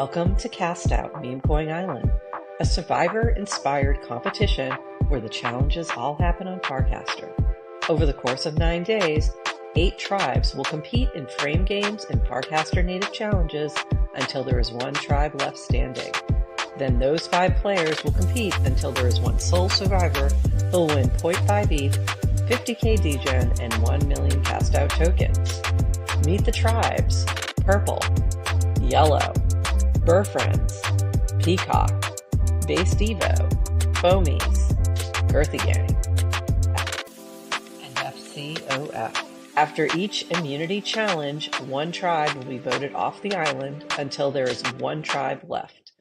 Welcome to CastOut Memecoin Island, a survivor-inspired competition where the challenges all happen on Farcaster. Over the course of 9 days, 8 tribes will compete in frame games and Farcaster native challenges until there is one tribe left standing. Then those 5 players will compete until there is one sole survivor who will win 0.5 ETH, 50k degen, and 1 million CastOut tokens. Meet the tribes: Purple, Yellow, Burfriends, Peacock, Base Devo, Foamies, Girthy Gang, and FCOF. After each immunity challenge, one tribe will be voted off the island until there is one tribe left.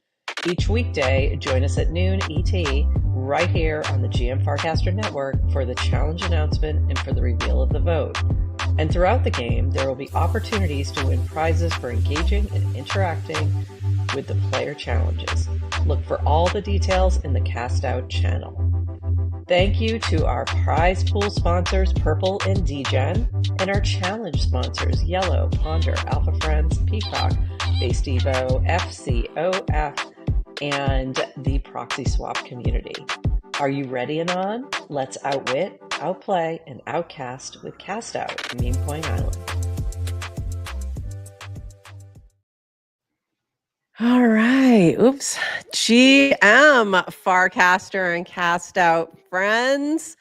Each weekday, join us at noon ET right here on the GM Farcaster Network for the challenge announcement and for the reveal of the vote. And throughout the game, there will be opportunities to win prizes for engaging and interacting with the player challenges. Look for all the details in the CastOut channel. Thank you to our prize pool sponsors, Purple and Degen, and our challenge sponsors, Yellow, Ponder, Alpha Friends, Peacock, Base Devo, FCOF, and the Proxy Swap community. Are you ready, Anon? Let's outwit, outplay, and outcast with CastOut, Memecoin Island. All right. Oops. GM Farcaster and CastOut friends.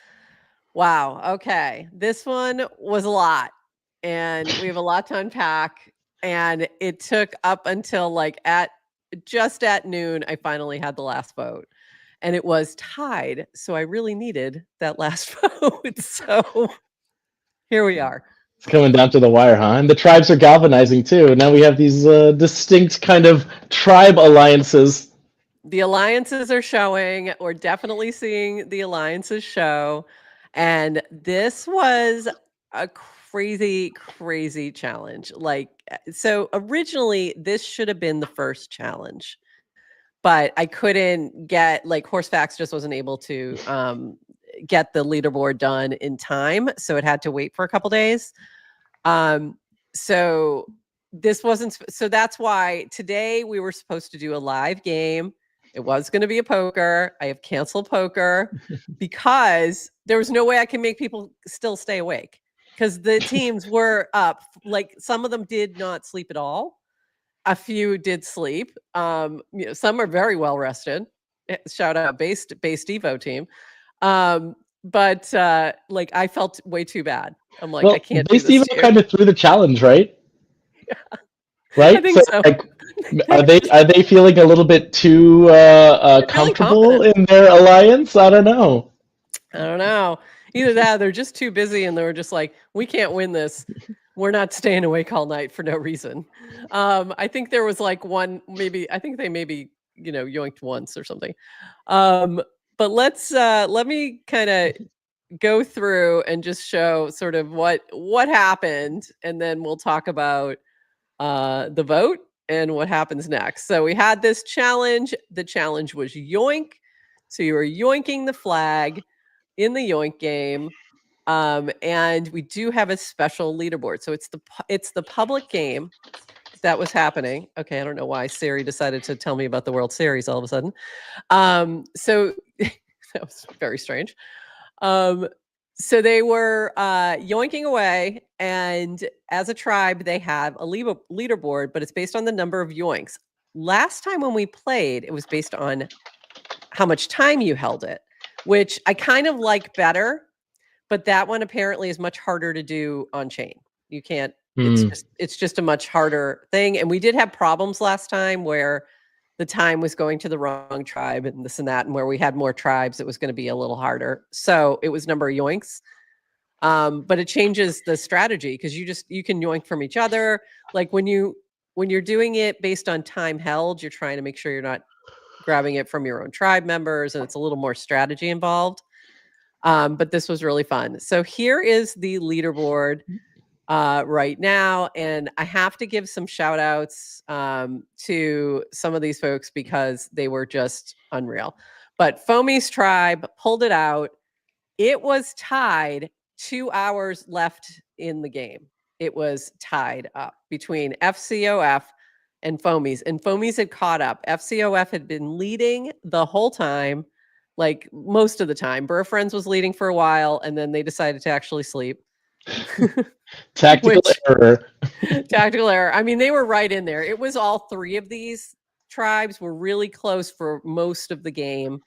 Wow. Okay. This one was a lot, and we have a lot to unpack. And it took up until just at noon, I finally had the last vote. And it was tied. So I really needed that last vote. So here we are. It's coming down to the wire, huh? And the tribes are galvanizing too. Now we have these distinct kind of tribe alliances. The alliances are showing. We're definitely seeing the alliances show. And this was a crazy, crazy challenge. So originally, this should have been the first challenge. But I couldn't get, Horsefax just wasn't able to get the leaderboard done in time. So it had to wait for a couple days. So this wasn't, so that's why today we were supposed to do a live game. It was going to be a poker. I have canceled poker because there was no way I can make people still stay awake because the teams were up. Some of them did not sleep at all. A few did sleep. Some are very well rested. Shout out Base Devo team. But I felt way too bad. I'm like, I can't do this. Base Devo kind of threw the challenge, right? Yeah. Right? I think so. Are they feeling a little bit too comfortable in their alliance? I don't know. Either that or they're just too busy and they were just like, we can't win this. We're not staying awake all night for no reason. I think there was one, I think they maybe, yoinked once or something. But let me kind of go through and just show sort of what happened. And then we'll talk about the vote and what happens next. So we had this challenge. The challenge was yoink. So you were yoinking the flag in the yoink game. And we do have a special leaderboard. So it's the public game that was happening. Okay, I don't know why Siri decided to tell me about the World Series all of a sudden. So that was very strange. So they were yoinking away, and as a tribe, they have a leaderboard, but it's based on the number of yoinks. Last time when we played, it was based on how much time you held it, which I kind of like better. But that one apparently is much harder to do on chain. You can't, it's just a much harder thing. And we did have problems last time where the time was going to the wrong tribe and this and that. And where we had more tribes, it was going to be a little harder. So it was number of yoinks. But it changes the strategy because you can yoink from each other. When you're doing it based on time held, you're trying to make sure you're not grabbing it from your own tribe members. And it's a little more strategy involved. But this was really fun. So here is the leaderboard right now. And I have to give some shout outs to some of these folks because they were just unreal. But Foamy's tribe pulled it out. It was tied 2 hours left in the game. It was tied up between FCOF, and Foamies had caught up. FCOF had been leading the whole time, like most of the time. Burr Friends was leading for a while, and then they decided to actually sleep. Tactical error. Tactical error. I mean, they were right in there. It was all three of these tribes were really close for most of the game.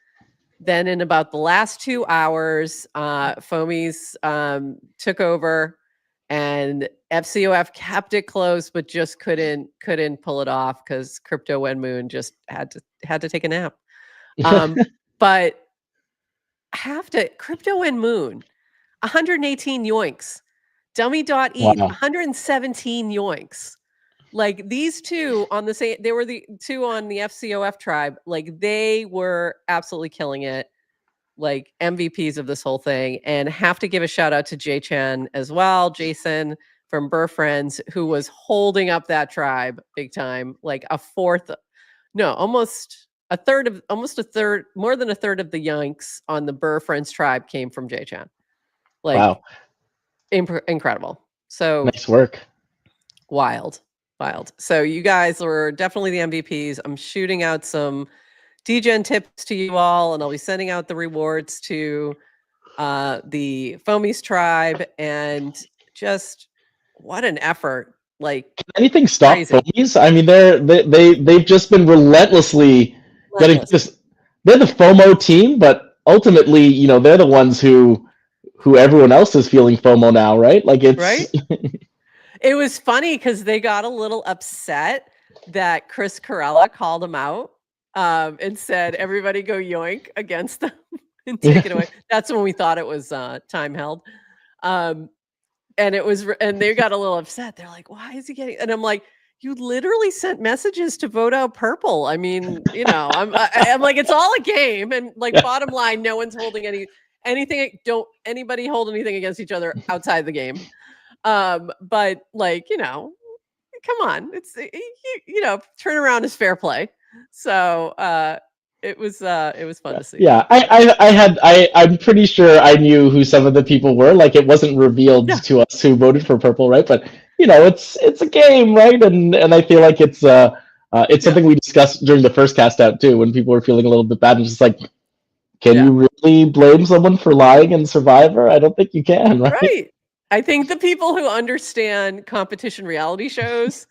Then in about the last 2 hours, Foamies took over, and FCOF kept it close, but just couldn't pull it off because Crypto and Moon just had to take a nap. But Crypto and Moon, 118 yoinks. Dummy.eth, Wow. 117 yoinks. Like these two on the same, they were the two on the FCOF tribe. Like they were absolutely killing it. Like MVPs of this whole thing. And have to give a shout out to Jay Chen as well, Jason from Burr Friends, who was holding up that tribe big time. Like more than a third of the yoinks on the Burr Friends tribe came from Jay Chen. Like, wow. Incredible. So nice work. Wild. So you guys were definitely the MVPs. I'm shooting out some DGen tips to you all, and I'll be sending out the rewards to the Foamies tribe. And just what an effort! Like, can anything stop crazy. Foamies? I mean, they've just been relentlessly getting this. They're the FOMO team, but ultimately, they're the ones who everyone else is feeling FOMO now, right? Like it's right. It was funny because they got a little upset that Chris Corella called them out and said, "Everybody go yoink against them and take it away." That's when we thought it was time held, and they got a little upset. They're like, "Why is he getting?" And I'm like, "You literally sent messages to vote out purple." I mean, I'm like, it's all a game, and like bottom line, no one's holding anything. Don't anybody hold anything against each other outside the game. But like, come on, it's turnaround is fair play. So it was fun to see. Yeah, I'm pretty sure I knew who some of the people were. Like it wasn't revealed to us who voted for purple, right? But it's a game, right? And I feel like it's something we discussed during the first cast out too, when people were feeling a little bit bad and just like, can you really blame someone for lying in Survivor? I don't think you can, right? Right. I think the people who understand competition reality shows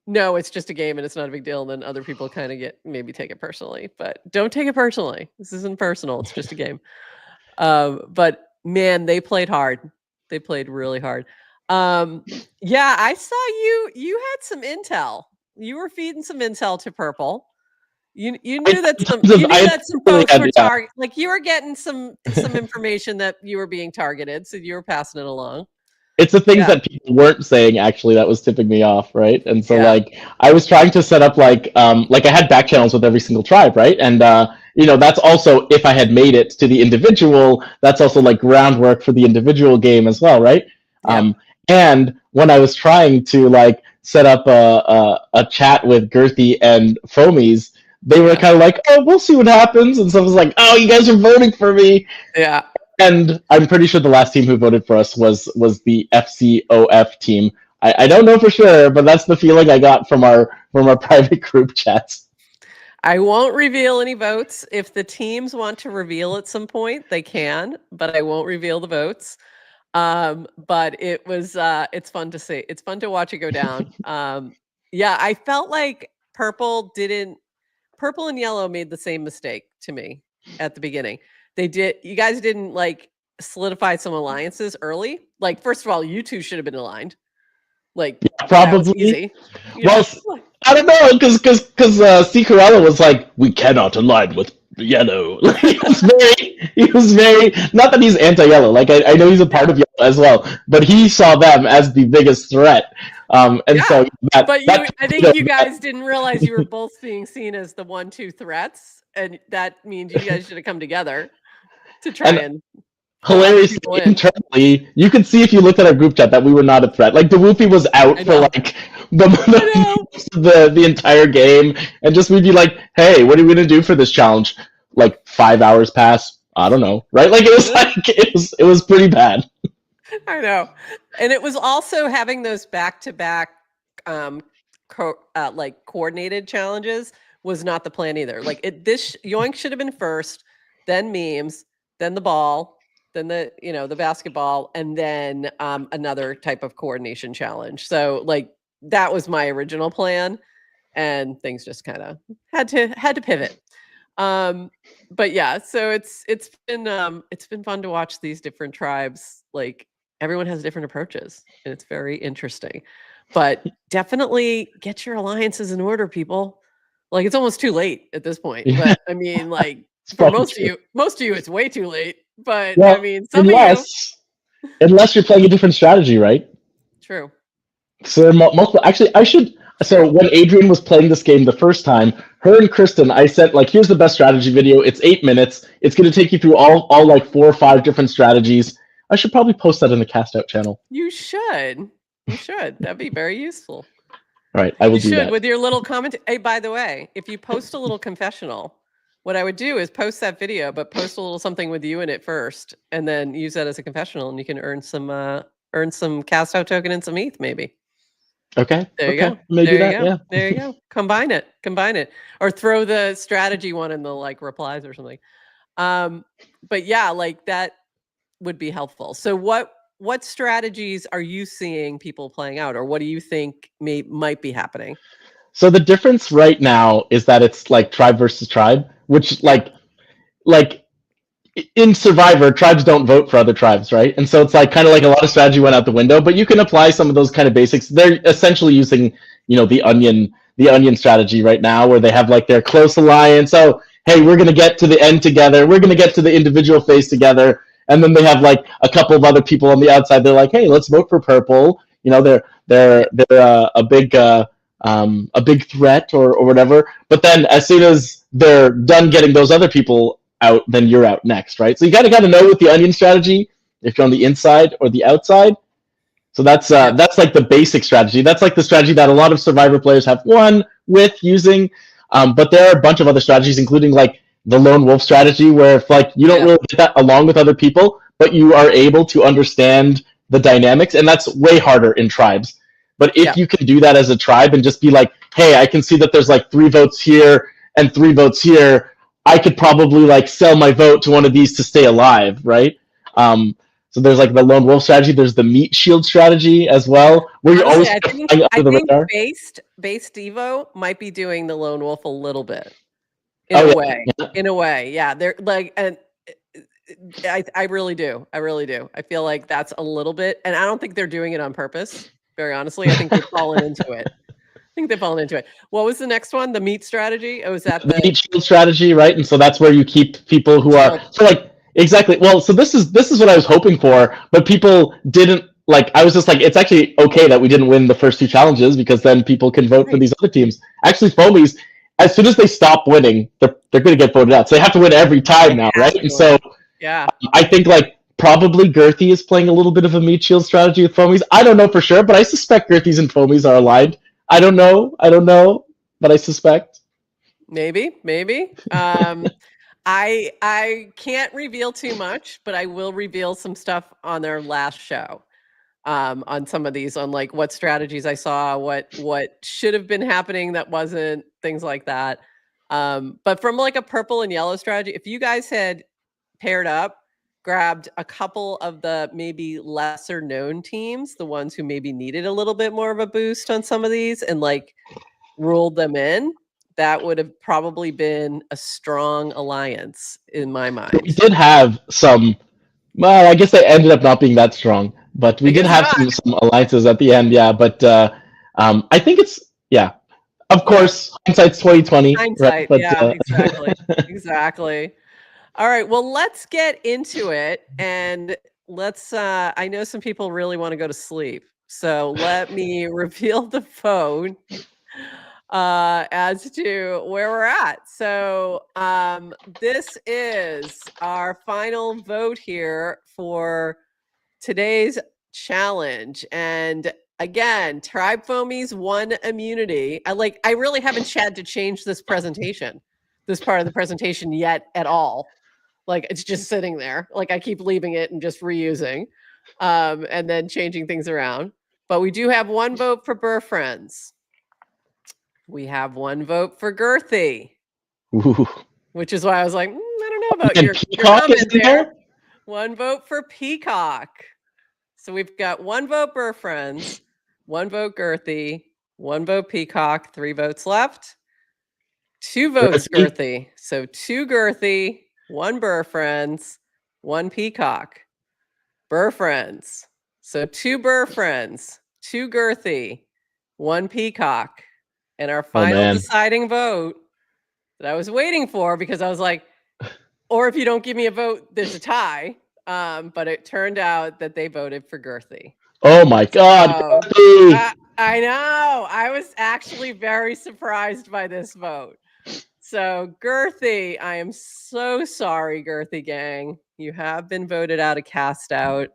know it's just a game and it's not a big deal. And then other people kind of maybe take it personally, but don't take it personally. This isn't personal. It's just a game. But man, they played hard. They played really hard. Yeah, I saw you had some intel. You were feeding some intel to Purple. You knew that some folks were targeted. Like you were getting some information that you were being targeted, so you were passing it along. It's the things that people weren't saying actually that was tipping me off, right? And so like I was trying to set up like I had back channels with every single tribe, right? And that's also if I had made it to the individual, that's also like groundwork for the individual game as well, right? Yeah. And when I was trying to like set up a chat with Girthy and Foamies, they were kind of like, "Oh, we'll see what happens," and so I was like, "Oh, you guys are voting for me." Yeah. And I'm pretty sure the last team who voted for us was the FCOF team. I don't know for sure, but that's the feeling I got from our private group chats. I won't reveal any votes. If the teams want to reveal at some point, they can, but I won't reveal the votes. But it was it's fun to see. It's fun to watch it go down. Yeah, I felt like Purple and Yellow made the same mistake to me at the beginning. You guys didn't like solidify some alliances early. Like, first of all, you two should have been aligned. Like, probably easy. Well, I don't know, because C. Corella was like, "We cannot align with Yellow." Like, he was very not that he's anti-Yellow. Like I know he's a part of Yellow as well, but he saw them as the biggest threat. So I think you guys didn't realize you were both being seen as the 1-2 threats, and that means you guys should have come together to try and hilariously internally, you could see if you looked at our group chat that we were not a threat. Like the Woofy was out for like the entire game, and just we'd be like, "Hey, what are we gonna do for this challenge?" Like 5 hours pass. I don't know, right? Like it was like it was pretty bad. I know, and it was also having those back-to-back like coordinated challenges was not the plan either. Like this Yoink should have been first, then memes, then the ball, then the basketball, and then another type of coordination challenge. So like that was my original plan, and things just kind of had to pivot. But yeah, so it's been fun to watch these different tribes. Like everyone has different approaches, and it's very interesting. But definitely get your alliances in order, people. Like it's almost too late at this point. Yeah, But I mean, like it's for probably true. most of you, it's way too late. But I Well, mean, some of you, unless you're playing a different strategy, right? true. So there are multiple. Actually, I should. So True. when Adrian was playing this game the first time, her and Kristen, I said like, "Here's the best strategy video. It's 8 minutes. It's going to take you through all like 4 or 5 different strategies." I should probably post that in the CastOut channel. You should. You should. That'd be very useful. All right, I will You do should that. with your little comment. Hey, by the way, if you post a little confessional, what I would do is post that video, but post a little something with you in it first, and then use that as a confessional, and you can earn some cast out token and some ETH, maybe. Okay. There you Okay. go. Maybe There you that. go. Yeah. There you go. Combine it. Combine it. Or throw the strategy one in the like replies or something. But yeah, like that would be helpful. So what strategies are you seeing people playing out, or what do you think might be happening? So the difference right now is that it's like tribe versus tribe, which Yeah. like in Survivor, tribes don't vote for other tribes, right? And so it's like kind of like a lot of strategy went out the window, but you can apply some of those kind of basics. They're essentially using, the onion strategy right now, where they have like their close alliance. Oh, hey, we're gonna get to the end together. We're gonna get to the individual phase together, and then they have like a couple of other people on the outside. They're like, hey, let's vote for purple. They're a big threat or whatever. But then as soon as they're done getting those other people out, then you're out next, right? So you gotta know with the onion strategy if you're on the inside or the outside. So that's like the basic strategy. That's like the strategy that a lot of Survivor players have won with using. But there are a bunch of other strategies, including like the lone wolf strategy, where if like you don't really get that along with other people, but you are able to understand the dynamics, and that's way harder in tribes. But if you can do that as a tribe and just be like, hey, I can see that there's like 3 votes here and 3 votes here, I could probably like sell my vote to one of these to stay alive, right? So there's like the lone wolf strategy. There's the meat shield strategy as well, where you're Honestly, always flying under the radar. based Evo might be doing the lone wolf a little bit Yeah. In a way, yeah. They're like, and I really do. I really do. I feel like that's a little bit, and I don't think they're doing it on purpose. Very honestly, I think they've fallen into it. What was the next one? The meat strategy? Oh, was that the meat shield strategy, right? And so that's where you keep people who are so like exactly. Well, so this is what I was hoping for, but people didn't like. I was just like, it's actually okay that we didn't win the first 2 challenges, because then people can vote for these other teams. Actually, foamies, as soon as they stop winning, they're going to get voted out. So they have to win every time now, right? And so I think like probably Girthy is playing a little bit of a meat shield strategy with foamies. I don't know for sure, but I suspect Girthy's and foamies are aligned. I don't know, but I suspect. Maybe. I can't reveal too much, but I will reveal some stuff on their last show. On some of these, on like what strategies I saw, what should have been happening that wasn't, things like that. But from like a purple and yellow strategy, if you guys had paired up, grabbed a couple of the maybe lesser known teams, the ones who maybe needed a little bit more of a boost on some of these, and like ruled them in, that would have probably been a strong alliance in my mind. We did have some. Well, I guess they ended up not being that strong, but we did have some alliances at the end. Yeah, but I think it's Of course, hindsight's 2020. Hindsight, right? But, exactly. All right, well, let's get into it, and let's. I know some people really want to go to sleep, so let me reveal the phone as to where we're at. So this is our final vote here for today's challenge, and again, tribe foamies won immunity. I really haven't had to change this presentation, this part of the presentation yet at all. Like it's just sitting there. Like I keep leaving it and just reusing, and then changing things around. But we do have 1 vote for Burr Friends. We have 1 vote for Girthy, Ooh. which is why I was like, I don't know about And your Peacock is comment in there. 1 vote for Peacock. So we've got 1 vote Burr Friends, 1 vote Girthy, 1 vote Peacock, 3 votes left. 2 votes Girthy. So 2 Girthy, 1 Burr Friends, 1 Peacock. Burr Friends. So 2 Burr Friends, 2 Girthy, 1 Peacock. And our final deciding vote that I was waiting for, because I was like, or if you don't give me a vote, there's a tie. But it turned out that they voted for Girthy. Oh my God. So, I know. I was actually very surprised by this vote. So Girthy, I am so sorry, Girthy gang. You have been voted out of CastOut.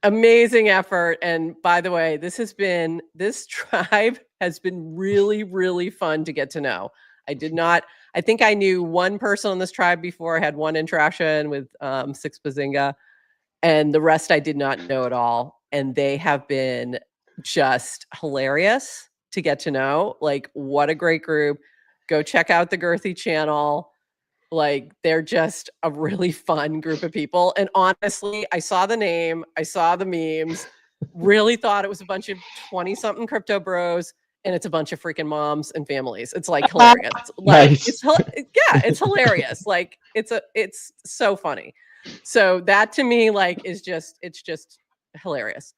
Amazing effort. And by the way, this tribe has been really, really fun to get to know. I think I knew 1 person on this tribe before. I had 1 interaction with 6 Bazinga, and the rest I did not know at all. And they have been just hilarious to get to know. Like, what a great group. Go check out the Girthy channel. Like, they're just a really fun group of people. And honestly, I saw the name, I saw the memes, really thought it was a bunch of 20-something crypto bros, and it's a bunch of freaking moms and families. It's like hilarious. Like, Nice. it's hilarious. Like, it's so funny. So that to me, like, it's just hilarious.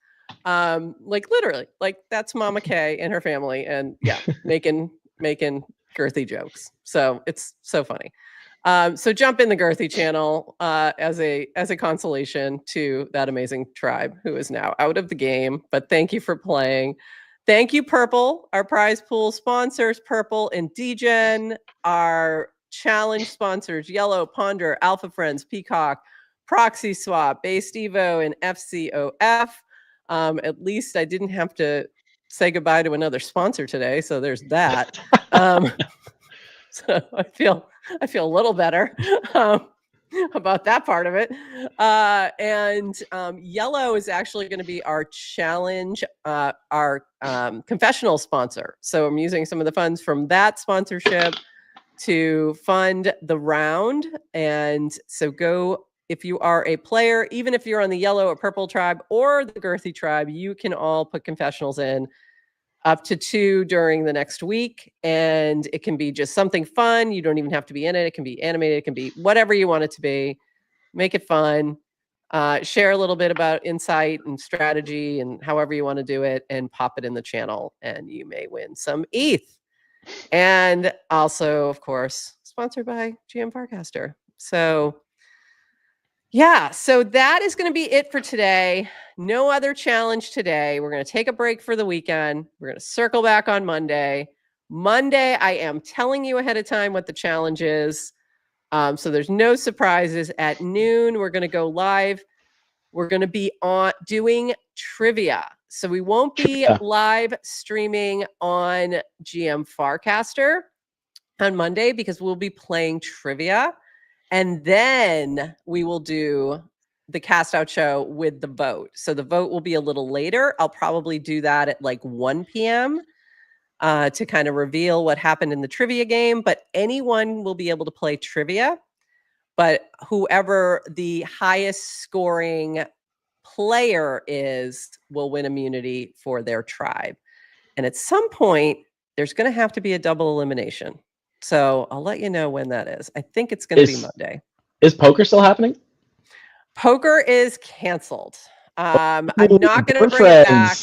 Like, literally, like, that's Mama K and her family, and yeah, making girthy jokes. So it's so funny. So jump in the Girthy channel as a consolation to that amazing tribe who is now out of the game. But thank you for playing. Thank you, Purple, our prize pool sponsors, Purple and Degen, our challenge sponsors, Yellow, Ponder, Alpha Friends, Peacock, Proxy Swap, Based Evo, and FCOF. At least I didn't have to say goodbye to another sponsor today, so there's that. So I feel a little better about that part of it. Yellow is actually going to be our challenge, our confessional sponsor. So I'm using some of the funds from that sponsorship to fund the round. And so go, if you are a player, even if you're on the Yellow or Purple tribe or the Girthy tribe, you can all put confessionals in, up to 2 during the next week. And it can be just something fun. You don't even have to be in it. It can be animated. It can be whatever you want it to be. Make it fun. Share a little bit about insight and strategy and however you want to do it, and pop it in the channel, and you may win some ETH. And also, of course, sponsored by GM Farcaster. So yeah, so that is going to be it for today. No other challenge today. We're going to take a break for the weekend. We're going to circle back on Monday. Monday, I am telling you ahead of time what the challenge is. So there's no surprises. At noon, we're going to go live. We're going to be doing trivia. So we won't be live streaming on GM Farcaster on Monday because we'll be playing trivia. And then we will do the CastOut show with the vote. So the vote will be a little later. I'll probably do that at like 1 p.m. To kind of reveal what happened in the trivia game. But anyone will be able to play trivia. But whoever the highest scoring player is will win immunity for their tribe. And at some point, there's going to have to be a double elimination. So I'll let you know when that is. I think it's going to be Monday. Is poker still happening? Poker is canceled. I'm not going to bring it back.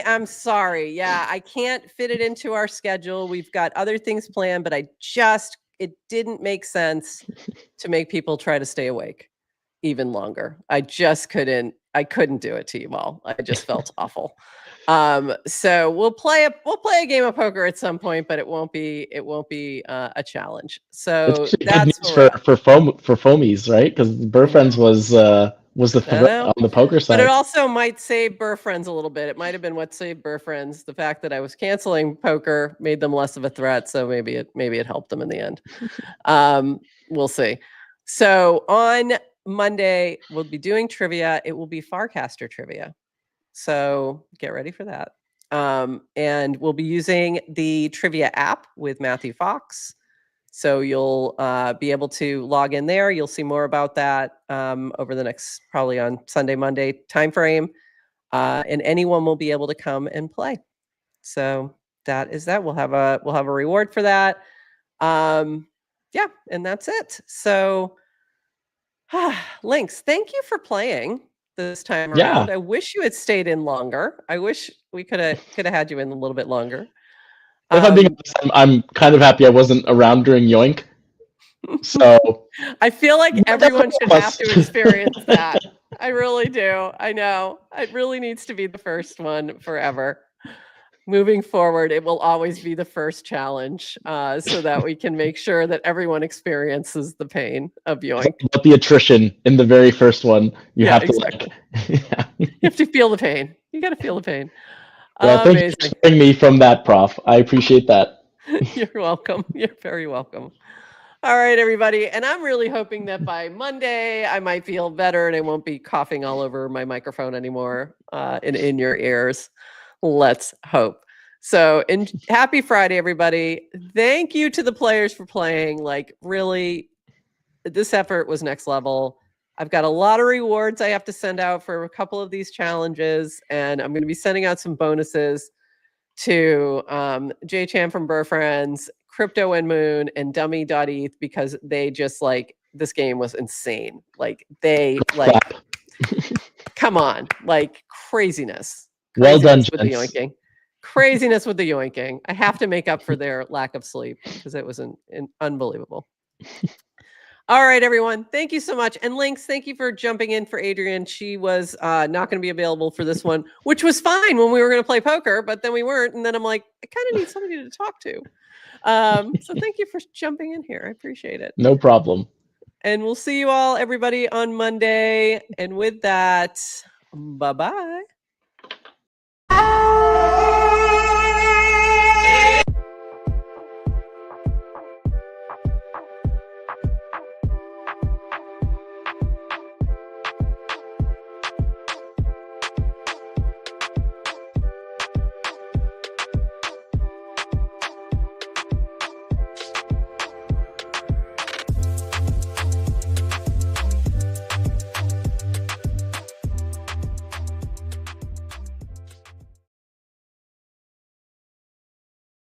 I'm sorry. Yeah, I can't fit it into our schedule. We've got other things planned, but it didn't make sense to make people try to stay awake even longer. I couldn't do it to you all. I just felt awful. So we'll play a game of poker at some point, but it won't be a challenge. So that's for foamies, right? Because Burr Friends was the threat on the poker side. But it also might save Burr Friends a little bit. It might have been what saved Burr Friends. The fact that I was canceling poker made them less of a threat. So maybe it helped them in the end. We'll see. So on Monday, we'll be doing trivia. It will be Farcaster trivia. So get ready for that. And we'll be using the trivia app with Matthew Fox. So you'll be able to log in there. You'll see more about that over the next, probably on Sunday, Monday timeframe. And anyone will be able to come and play. So that is that. We'll have a reward for that. Yeah, and that's it. So Lynx, thank you for playing this time around. I wish you had stayed in longer. I wish we could have had you in a little bit longer. If I'm being honest, I'm kind of happy I wasn't around during Yoink. So I feel like everyone should have to experience that. I really do. I know. It really needs to be the first one forever. Moving forward, it will always be the first challenge, so that we can make sure that everyone experiences the pain of Yoink. But the attrition in the very first one, you have to exactly. You have to feel the pain. You got to feel the pain. Yeah, thank you for sparing me from that, Prof. I appreciate that. You're welcome. You're very welcome. All right, everybody. And I'm really hoping that by Monday, I might feel better and I won't be coughing all over my microphone anymore in your ears. Let's hope. So, happy Friday, everybody. Thank you to the players for playing. Like, really, this effort was next level. I've got a lot of rewards I have to send out for a couple of these challenges, and I'm going to be sending out some bonuses to J-Chan from Burr Friends, Crypto and Moon, and Dummy.eth, because they just like, this game was insane. Like, they like, come on, like craziness. Well done, with the yoinking. Craziness with the yoinking. I have to make up for their lack of sleep because it was unbelievable. All right, everyone. Thank you so much. And Lynx, thank you for jumping in for Adrian. She was not going to be available for this one, which was fine when we were going to play poker, but then we weren't. And then I'm like, I kind of need somebody to talk to. So thank you for jumping in here. I appreciate it. No problem. And we'll see you all, everybody, on Monday. And with that, bye-bye.